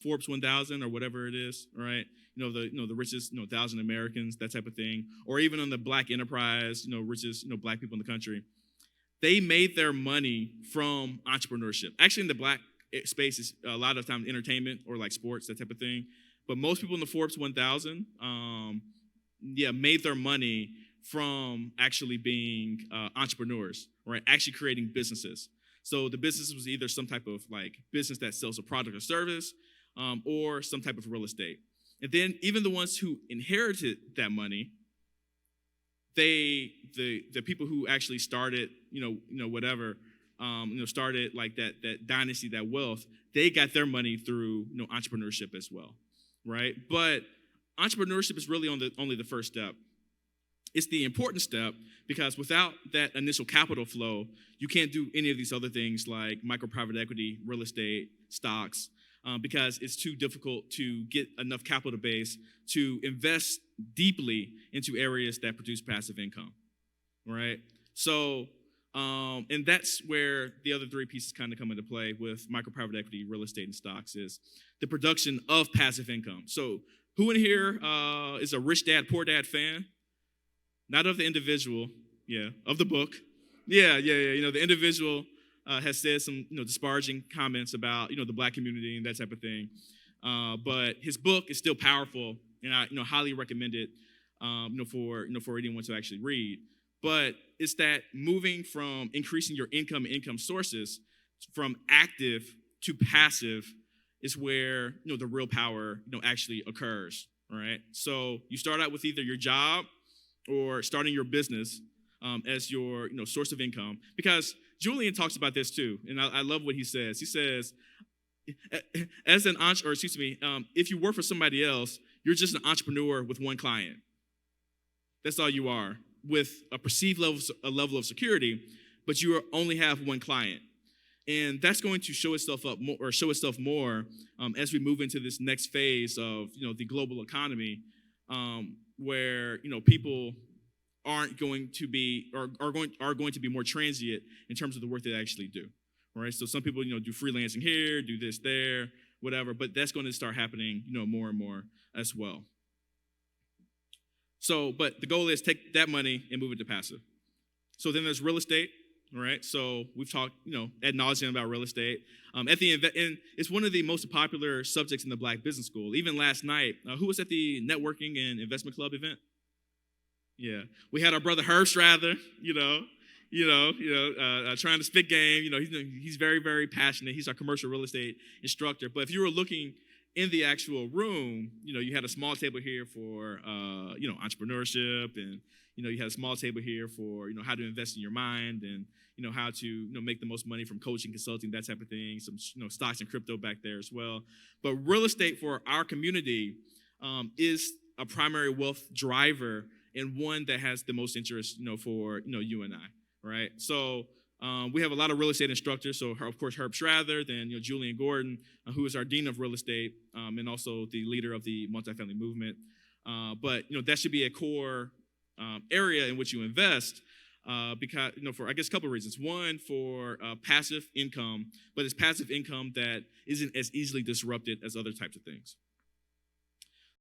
Forbes 1000 or whatever it is, right? The richest 1,000 Americans, that type of thing, or even on the Black Enterprise, richest Black people in the country. They made their money from entrepreneurship. Actually, in the Black space, is a lot of times entertainment or like sports, that type of thing. But most people in the Forbes 1000, made their money from actually being entrepreneurs, right? Actually creating businesses. So the business was either some type of like business that sells a product or service, or some type of real estate. And then even the ones who inherited that money, the people who actually started, whatever, started like that dynasty, that wealth, they got their money through entrepreneurship as well, right? But entrepreneurship is really only the first step. It's the important step because without that initial capital flow, you can't do any of these other things like micro private equity, real estate, stocks, because it's too difficult to get enough capital base to invest deeply into areas that produce passive income, right? So, and that's where the other three pieces kind of come into play with micro private equity, real estate, and stocks is the production of passive income. So who in here is a Rich Dad, Poor Dad fan? Not of the individual, of the book. Yeah. The individual has said some, disparaging comments about, the Black community and that type of thing. But his book is still powerful, and I, highly recommend it, for anyone to actually read. But it's that moving from increasing your income and income sources from active to passive is where, the real power, actually occurs, right? So you start out with either your job or starting your business as your source of income. Because Julian talks about this too, and I love what he says. He says, as an entrepreneur, if you work for somebody else, you're just an entrepreneur with one client. That's all you are, with a perceived level of security, but you only have one client. And that's going to show itself more as we move into this next phase of the global economy, where people aren't going to be or are going to be more transient in terms of the work they actually do. Right? So some people do freelancing here, do this there, whatever, but that's going to start happening more and more as well. So, but the goal is take that money and move it to passive. So then there's real estate. All right, so we've talked, ad nauseum about real estate. And it's one of the most popular subjects in the Black Business School. Even last night, who was at the networking and investment club event? Yeah, we had our brother Herb Strather, trying to spit game. He's very, very passionate. He's our commercial real estate instructor. But if you were looking in the actual room, you had a small table here for, entrepreneurship, and you had a small table here for, how to invest in your mind, and how to make the most money from coaching, consulting, that type of thing. Some stocks and crypto back there as well. But real estate for our community is a primary wealth driver, and one that has the most interest, for you and I, right? So we have a lot of real estate instructors. So of course Herb Strather, then Julian Gordon, who is our dean of real estate, and also the leader of the multifamily movement. But that should be a core area in which you invest, because for I guess a couple of reasons. One, for passive income, but it's passive income that isn't as easily disrupted as other types of things.